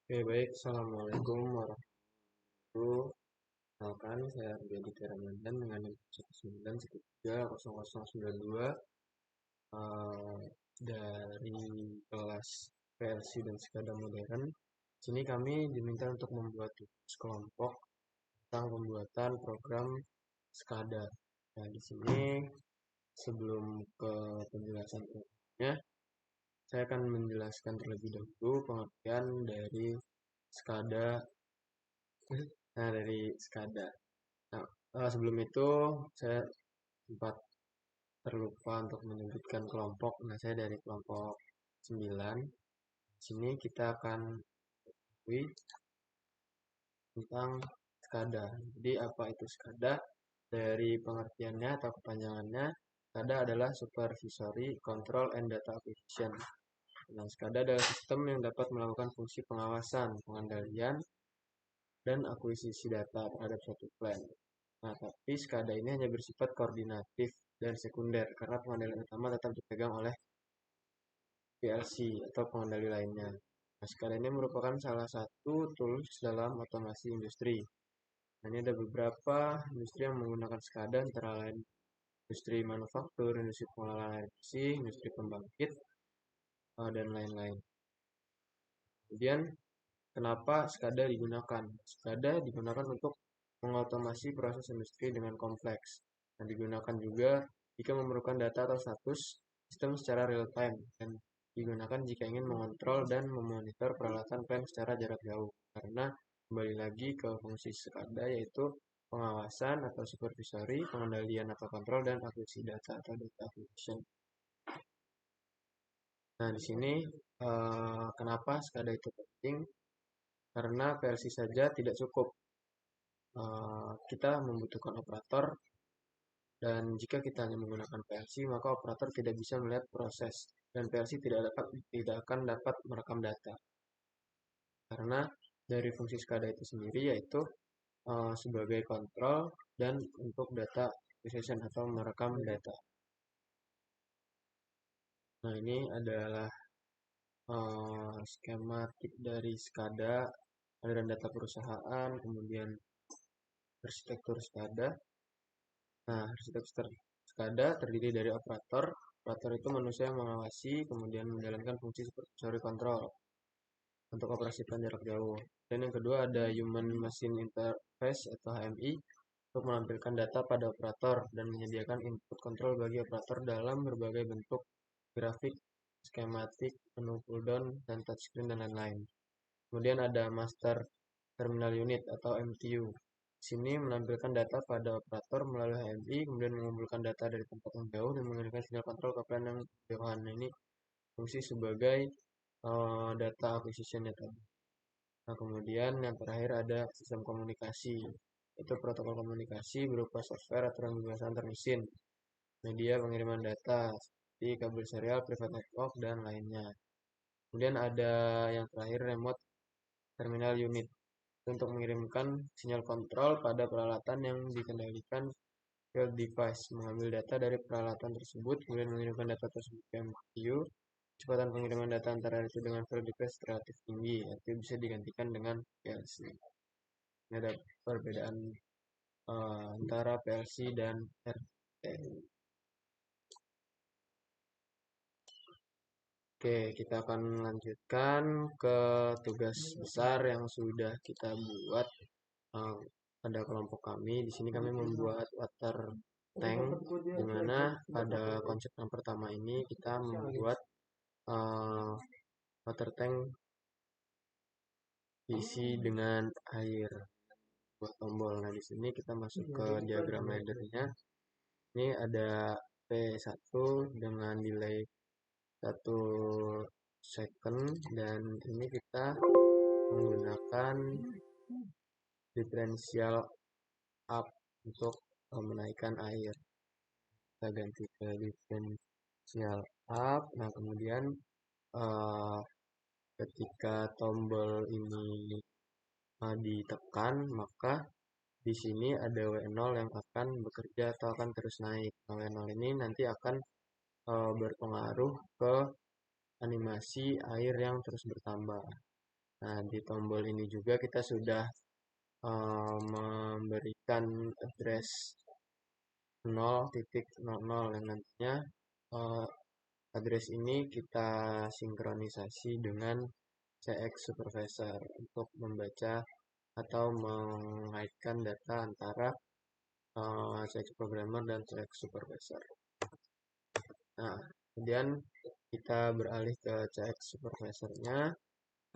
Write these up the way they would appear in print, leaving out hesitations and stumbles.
Oke, baik. Assalamualaikum warahmatullahi wabarakatuh. Kenalkan, saya Ardiaditya Ramadan dengan NIM 191300092 eh, dari kelas PLC dan SCADA modern. Di sini kami diminta untuk membuat tugas kelompok tentang pembuatan program SCADA. Nah, di sini sebelum ke penjelasan programnya, saya akan menjelaskan terlebih dahulu pengertian dari SCADA. Nah, dari SCADA. Nah, sebelum itu saya sempat terlupa untuk menyebutkan kelompok. Nah, saya dari kelompok 9. Di sini kita akan mengetahui tentang SCADA. Jadi, apa itu SCADA? Dari pengertiannya atau kepanjangannya, SCADA adalah Supervisory Control and Data Acquisition. Nah, SCADA adalah sistem yang dapat melakukan fungsi pengawasan, pengendalian, dan akuisisi data terhadap suatu plan. Nah, tapi SCADA ini hanya bersifat koordinatif dan sekunder karena pengendalian utama tetap dipegang oleh PLC atau pengendali lainnya. Nah, SCADA ini merupakan salah satu tools dalam otomasi industri. Nah, ini ada beberapa industri yang menggunakan SCADA antara lain industri manufaktur, industri pengolahan air bersih, industri pembangkit, dan lain-lain. Kemudian, kenapa SCADA digunakan? SCADA digunakan untuk mengotomasi proses industri dengan kompleks. Dan digunakan juga jika memerlukan data atau status sistem secara real time dan digunakan jika ingin mengontrol dan memonitor peralatan plan secara jarak jauh. Karena kembali lagi ke fungsi SCADA yaitu pengawasan atau supervisory, pengendalian atau kontrol dan akuisisi data atau data acquisition. Nah, di sini kenapa SCADA itu penting? Karena versi saja tidak cukup. Kita membutuhkan operator dan jika kita hanya menggunakan PLC maka operator tidak bisa melihat proses dan PLC tidak akan dapat merekam data karena dari fungsi SCADA itu sendiri yaitu sebagai kontrol dan untuk data acquisition atau merekam data. Nah, ini adalah skematik dari SCADA, aliran data perusahaan, kemudian arsitektur SCADA. Nah, arsitektur SCADA terdiri dari operator. Operator itu manusia yang mengawasi, kemudian menjalankan fungsi supervisory control untuk operasi plan jarak jauh. Dan yang kedua ada Human Machine Interface atau HMI untuk menampilkan data pada operator dan menyediakan input control bagi operator dalam berbagai bentuk grafik, skematik, menu pulldown, dan touchscreen dan lain-lain. Kemudian ada Master Terminal Unit atau MTU. Di sini menampilkan data pada operator melalui HMI, kemudian mengumpulkan data dari tempat yang jauh dan mengirimkan sinyal kontrol ke plan yang jauhan. Nah, ini fungsi sebagai data acquisition tadi. Nah, kemudian yang terakhir ada sistem komunikasi. Itu protokol komunikasi berupa software aturan kebiasaan antar mesin, media pengiriman data, seperti kabel serial, private network, dan lainnya. Kemudian ada yang terakhir remote terminal unit untuk mengirimkan sinyal kontrol pada peralatan yang dikendalikan field device, mengambil data dari peralatan tersebut, kemudian mengirimkan data tersebut ke MCU. Kecepatan pengiriman data antara itu dengan field device relatif tinggi, itu bisa digantikan dengan PLC. Ini ada perbedaan antara PLC dan RTU. Oke, kita akan melanjutkan ke tugas besar yang sudah kita buat pada kelompok kami. Di sini kami membuat water tank, di mana pada konsep yang pertama ini kita membuat water tank diisi dengan air buat tombol. Nah, di sini kita masuk ke diagram laddernya. Ini ada P1 dengan delay 1 second dan ini kita menggunakan diferensial up untuk menaikkan air. Kita ganti ke diferensial up. Nah, kemudian ketika tombol ini ditekan, maka di sini ada W0 yang akan bekerja atau akan terus naik. Nah, W0 ini nanti akan berpengaruh ke animasi air yang terus bertambah. Nah, di tombol ini juga kita sudah memberikan address 0.00 yang nantinya eh, address ini kita sinkronisasi dengan CX Supervisor untuk membaca atau mengaitkan data antara CX Programmer dan CX Supervisor. Nah, kemudian kita beralih ke CX Supervisor-nya.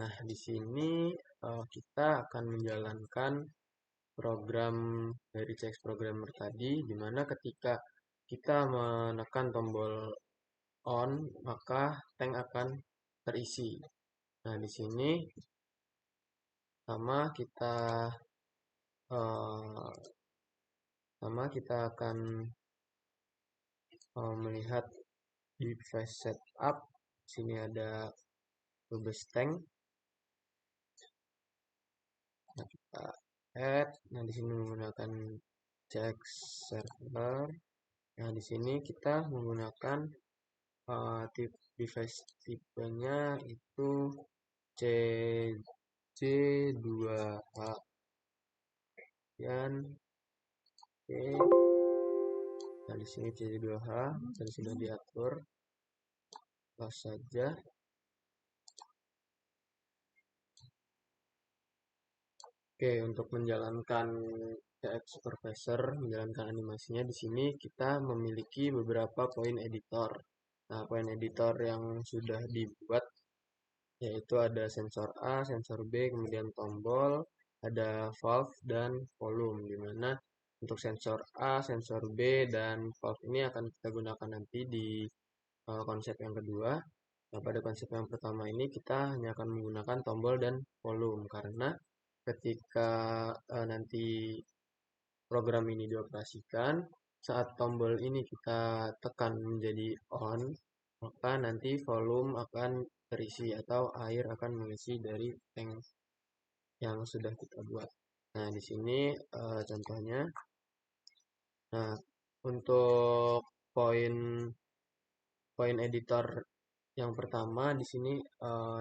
Nah, di sini kita akan menjalankan program dari CX Programmer tadi, di mana ketika kita menekan tombol on, maka tank akan terisi. Nah, di sini sama kita eh, akan melihat di device setup. Sini ada Lubes tank. Nah, kita add. Nah, di sini menggunakan CX server. Nah, di sini kita menggunakan device tipenya itu CJ2H. Dan oke. Nah, di sini CJ2H tadi sudah diatur. Close saja. Oke, untuk menjalankan CX Supervisor, menjalankan animasinya di sini kita memiliki beberapa poin editor. Nah, poin editor yang sudah dibuat yaitu ada sensor A, sensor B, kemudian tombol, ada valve dan volume, di mana untuk sensor A, sensor B, dan valve ini akan kita gunakan nanti di konsep yang kedua. Nah, pada konsep yang pertama ini kita hanya akan menggunakan tombol dan volume, karena ketika nanti program ini dioperasikan, saat tombol ini kita tekan menjadi on, maka nanti volume akan terisi atau air akan mengisi dari tank yang sudah kita buat. Nah, di sini contohnya. Nah, untuk poin poin editor yang pertama di sini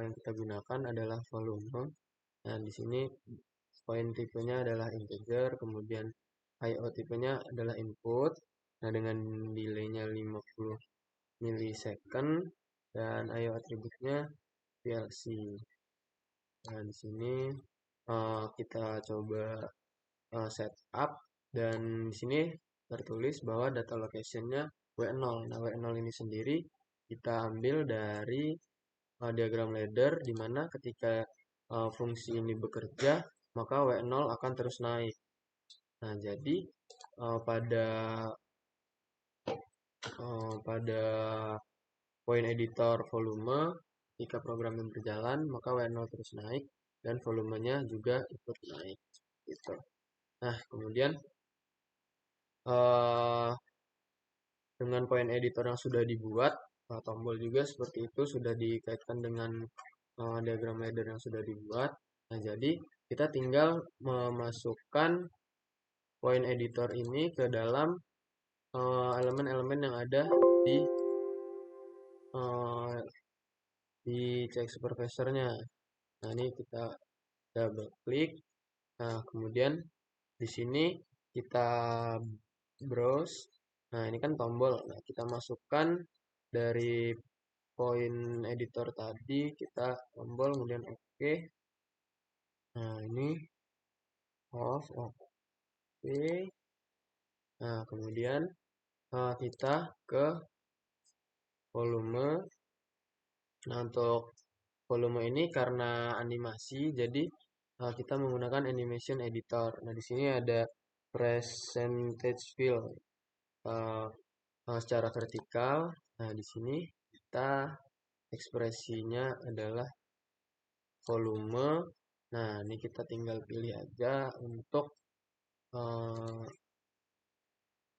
yang kita gunakan adalah volume. Nah, di sini poin tipenya adalah integer, kemudian IO tipenya adalah input. Nah, dengan delaynya 50 milisecond dan IO atributnya VLC. Nah, di sini kita coba setup dan di sini tertulis bahwa data location-nya W0. Nah, W0 ini sendiri kita ambil dari diagram ladder di mana ketika fungsi ini bekerja, maka W0 akan terus naik. Nah, jadi pada poin editor volume, jika program yang berjalan, maka W0 terus naik dan volumenya juga ikut naik. Gitu. Nah, kemudian dengan poin editor yang sudah dibuat, tombol juga seperti itu sudah dikaitkan dengan diagram ladder yang sudah dibuat. Nah, jadi kita tinggal memasukkan poin editor ini ke dalam elemen-elemen yang ada di CX Supervisor-nya. Nah, ini kita double klik. Nah, kemudian di sini kita browse. Nah, ini kan tombol. Nah, kita masukkan dari poin editor tadi, kita tombol, kemudian OK. Nah, ini off, OK. Nah, kemudian kita ke volume. Nah, untuk volume ini karena animasi, jadi kita menggunakan animation editor. Nah, di sini ada percentage fill secara vertikal. Nah, di sini kita ekspresinya adalah volume. Nah, ini kita tinggal pilih aja untuk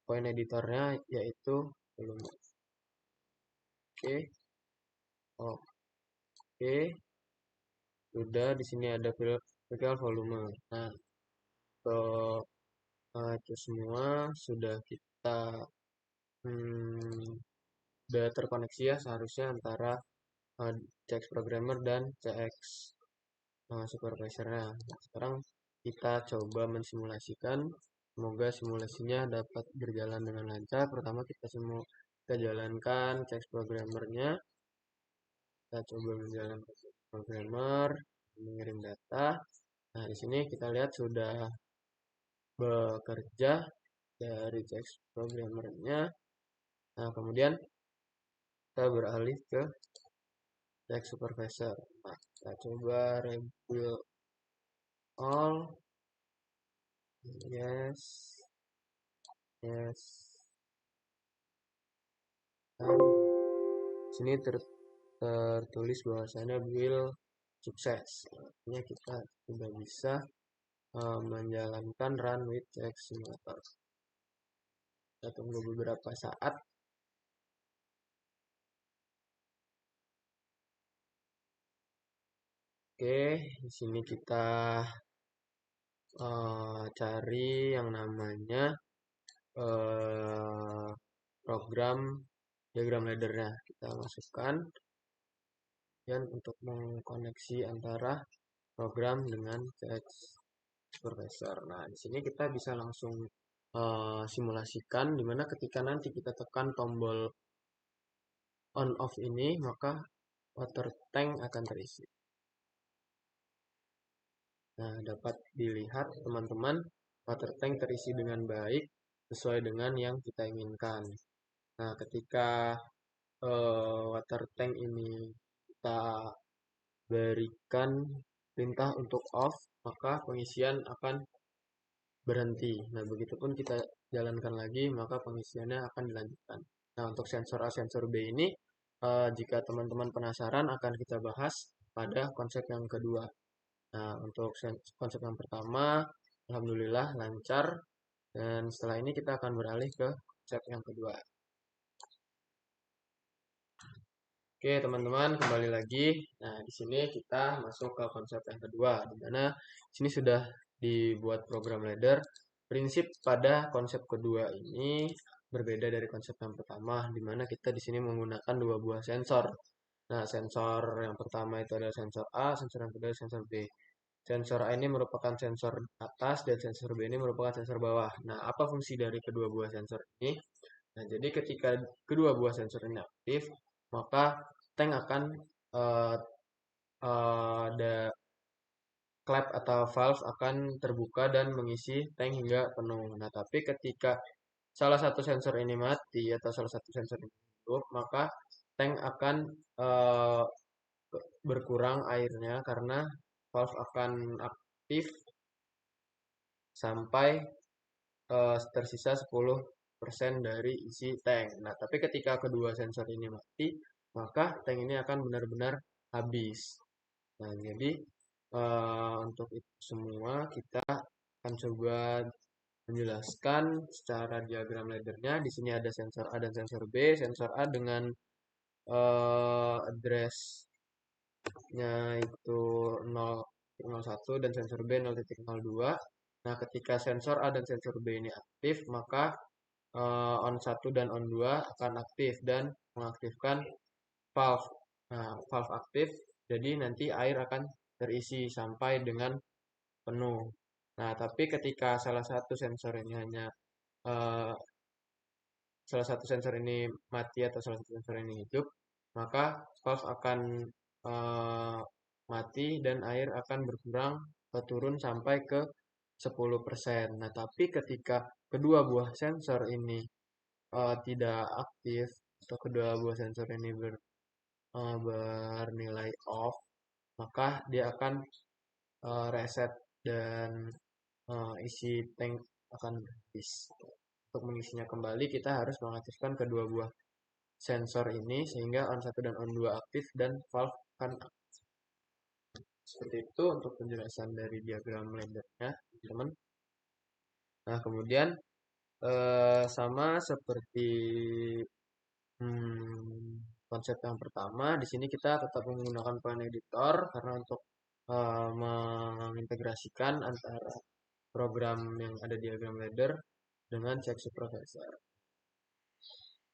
poin editornya yaitu volume. Oke. Oke. Sudah di sini ada vertikal volume. Nah, untuk itu semua sudah kita sudah terkoneksi ya seharusnya antara CX Programmer dan CX supervisornya. Nah, sekarang kita coba mensimulasikan. Semoga simulasinya dapat berjalan dengan lancar. Pertama kita jalankan CX programmernya. Kita coba menjalankan CX programmer, mengirim data. Nah, di sini kita lihat sudah bekerja dari CX programmernya. Nah, kemudian kita beralih ke CX supervisor. Nah, kita coba rebuild all. Yes. Yes. Dan sini tertulis bahwasannya build sukses. Artinya kita sudah bisa menjalankan run with CX simulator. Kita tunggu beberapa saat. Oke, di sini kita cari yang namanya program diagram laddernya. Kita masukkan dan untuk mengkoneksi antara program dengan CX supervisor. Nah, di sini kita bisa langsung simulasikan dimana ketika nanti kita tekan tombol on off ini, maka water tank akan terisi. Nah, dapat dilihat teman-teman, water tank terisi dengan baik sesuai dengan yang kita inginkan. Nah, ketika water tank ini kita berikan perintah untuk off, maka pengisian akan berhenti. Nah, begitupun kita jalankan lagi, maka pengisiannya akan dilanjutkan. Nah, untuk sensor A, sensor B ini, jika teman-teman penasaran akan kita bahas pada konsep yang kedua. Nah, untuk konsep yang pertama, alhamdulillah lancar. Dan setelah ini kita akan beralih ke konsep yang kedua. Oke, teman-teman, kembali lagi. Nah, di sini kita masuk ke konsep yang kedua, di mana sini sudah dibuat program ladder. Prinsip pada konsep kedua ini berbeda dari konsep yang pertama, di mana kita di sini menggunakan dua buah sensor. Nah, sensor yang pertama itu adalah sensor A, sensor yang kedua adalah sensor B. Sensor A ini merupakan sensor atas dan sensor B ini merupakan sensor bawah. Nah, apa fungsi dari kedua buah sensor ini? Nah, jadi ketika kedua buah sensor ini aktif, maka tank akan uh, ada klep atau valve akan terbuka dan mengisi tank hingga penuh. Nah, tapi ketika salah satu sensor ini mati atau salah satu sensor ini hidup, maka tank akan uh, berkurang airnya karena valve akan aktif sampai tersisa 10% dari isi tank. Nah, tapi ketika kedua sensor ini mati, maka tank ini akan benar-benar habis. Nah, jadi untuk itu semua kita akan coba menjelaskan secara diagram laddernya. Di sini ada sensor A dan sensor B. Sensor A dengan address-nya itu 0,01 dan sensor B 0,02. Nah, ketika sensor A dan sensor B ini aktif, maka on 1 dan on 2 akan aktif dan mengaktifkan valve. Nah, valve aktif, jadi nanti air akan terisi sampai dengan penuh. Nah, tapi ketika uh, salah satu sensor ini mati atau salah satu sensor ini hidup, maka valve akan uh, mati dan air akan berkurang turun sampai ke 10%. Nah, tapi ketika kedua buah sensor ini tidak aktif atau kedua buah sensor ini bernilai off, maka dia akan reset dan isi tank akan habis. Untuk mengisinya kembali, kita harus mengaktifkan kedua buah sensor ini sehingga on 1 dan on 2 aktif dan valve akan aktif. Seperti itu untuk penjelasan dari diagram laddernya, teman-teman. Nah, kemudian sama seperti konsep yang pertama, di sini kita tetap menggunakan plan editor karena untuk mengintegrasikan antara program yang ada di diagram ladder dengan CX supervisor.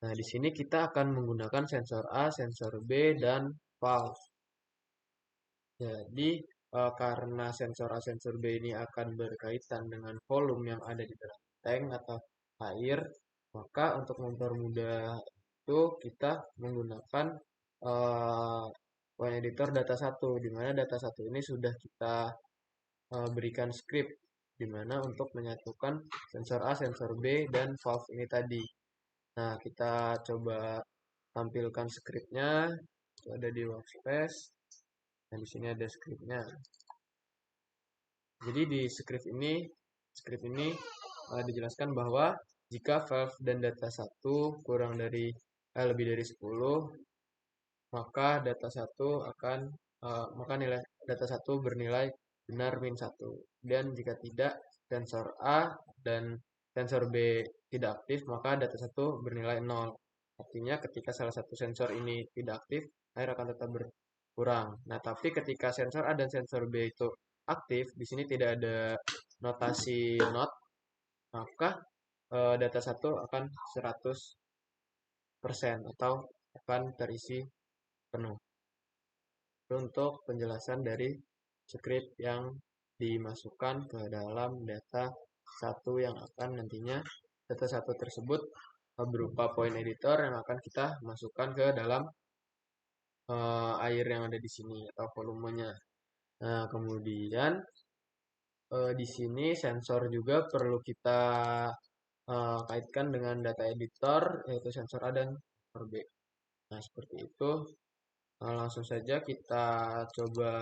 Nah, di sini kita akan menggunakan sensor A, sensor B, dan valve. Jadi, karena sensor A, sensor B ini akan berkaitan dengan volume yang ada di dalam tank atau air, maka untuk mempermudah itu kita menggunakan point editor data 1, di mana data 1 ini sudah kita berikan script di mana untuk menyatukan sensor A, sensor B, dan valve ini tadi. Nah, kita coba tampilkan scriptnya. Itu ada di workspace. Nah, di sini ada scriptnya. Jadi di script ini dijelaskan bahwa jika valve dan data 1 kurang dari lebih dari 10, maka maka nilai data 1 bernilai benar -1. Dan jika tidak, sensor A dan sensor B tidak aktif, maka data 1 bernilai 0. Artinya ketika salah satu sensor ini tidak aktif, air akan tetap berkurang. Nah, tapi ketika sensor A dan sensor B itu aktif, di sini tidak ada notasi not, maka data 1 akan 100% atau akan terisi penuh. Itu untuk penjelasan dari script yang dimasukkan ke dalam data 1 yang akan nantinya data 1 tersebut berupa point editor yang akan kita masukkan ke dalam air yang ada di sini atau volumenya. Nah, kemudian di sini sensor juga perlu kita kaitkan dengan data editor, yaitu sensor A dan sensor B. Nah, seperti itu. Langsung saja kita coba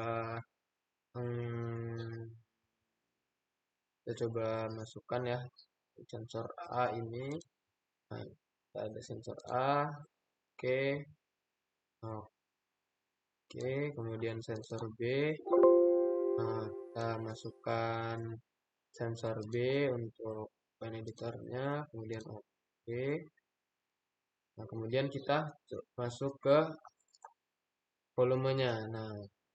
masukkan ya sensor A ini. Nah, kita ada sensor A, oke, oke, kemudian sensor B. Nah, kita masukkan sensor B untuk point editornya, kemudian oke. Nah, kemudian kita masuk ke volumenya. Nah,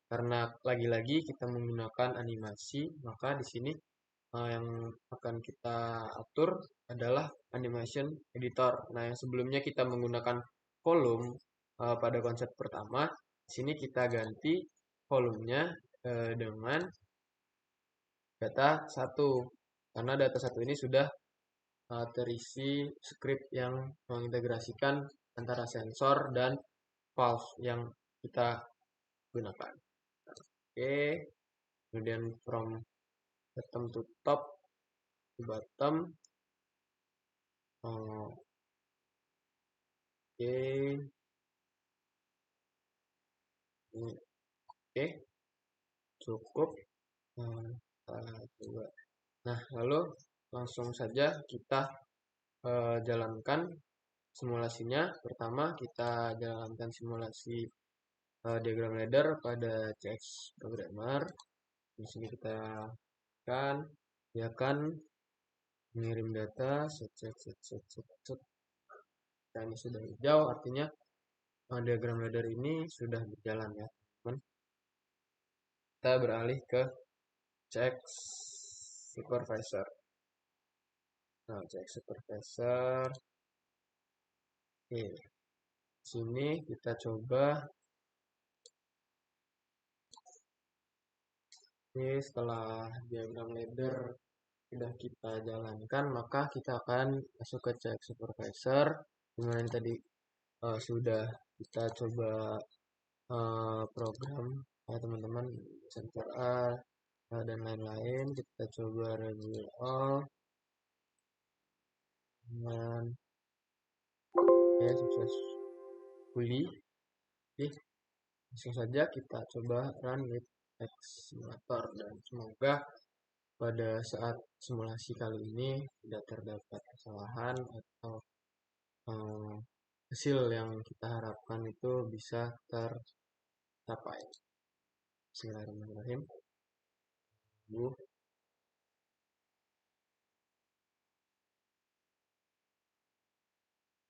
karena lagi-lagi kita menggunakan animasi, maka di sini yang akan kita atur adalah animation editor. Nah, yang sebelumnya kita menggunakan volume pada konsep pertama, di sini kita ganti volumenya dengan data 1. Karena data 1 ini sudah terisi script yang mengintegrasikan antara sensor dan valve yang kita gunakan. Oke, kemudian from bottom to top to bottom. Oke, oke, cukup. Coba. Nah, lalu langsung saja kita jalankan simulasinya. Pertama, kita jalankan simulasi diagram ladder pada CX Programmer. Di sini kita akan mengirim data set. Nah, ini sudah hijau, artinya diagram ladder ini sudah berjalan ya, teman. Kita beralih ke CX Supervisor. Nah, CX Supervisor. Oke. Sini kita coba. Oke, setelah diagram ladder sudah kita jalankan, maka kita akan masuk ke CX Supervisor. Dimana tadi sudah kita coba program ya teman-teman, sensor A dan lain-lain. Kita coba review all dengan ya successfully. Oke, langsung saja kita coba run with X simulator, dan semoga pada saat simulasi kali ini tidak terdapat kesalahan atau hasil yang kita harapkan itu bisa tercapai. Bismillahirrahmanirrahim.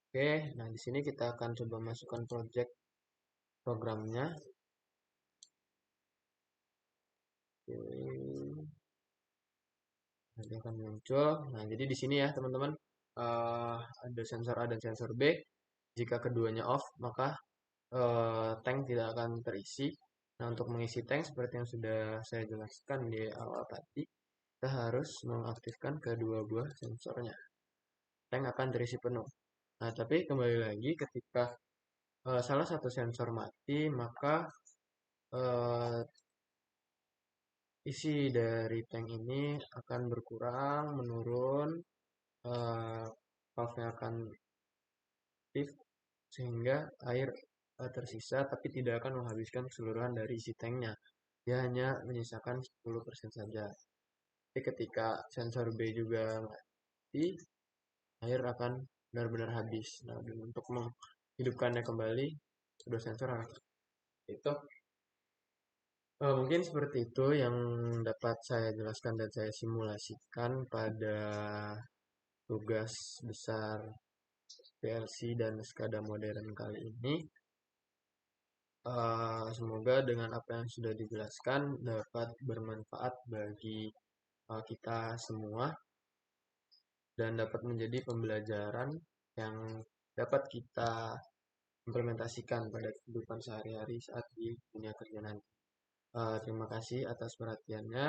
Oke, nah di sini kita akan coba masukkan project programnya. Oke. Nanti akan muncul. Nah, jadi di sini ya teman-teman, ada sensor A dan sensor B. Jika keduanya off, maka tank tidak akan terisi. Nah, untuk mengisi tank seperti yang sudah saya jelaskan di awal tadi, kita harus mengaktifkan kedua buah sensornya. Tank akan terisi penuh. Nah, tapi kembali lagi ketika salah satu sensor mati, maka eh, isi dari tank ini akan berkurang, menurun, eh, valve-nya akan aktif, sehingga air tersisa tapi tidak akan menghabiskan keseluruhan dari isi tanknya. Dia hanya menyisakan 10% saja. Tapi ketika sensor B juga mati, air akan benar-benar habis. Nah, dan untuk menghidupkannya kembali, kedua sensor harus itu. Mungkin seperti itu yang dapat saya jelaskan dan saya simulasikan pada tugas besar PLC dan SCADA modern kali ini. Semoga dengan apa yang sudah dijelaskan dapat bermanfaat bagi kita semua dan dapat menjadi pembelajaran yang dapat kita implementasikan pada kehidupan sehari-hari saat di dunia kerja nanti. Terima kasih atas perhatiannya.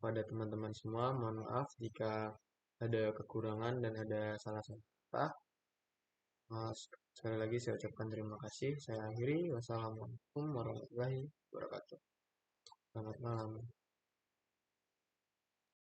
Pada teman-teman semua, mohon maaf jika ada kekurangan dan ada salah-salah kata. Sekali lagi saya ucapkan terima kasih. Saya akhiri. Wassalamualaikum warahmatullahi wabarakatuh. Selamat malam.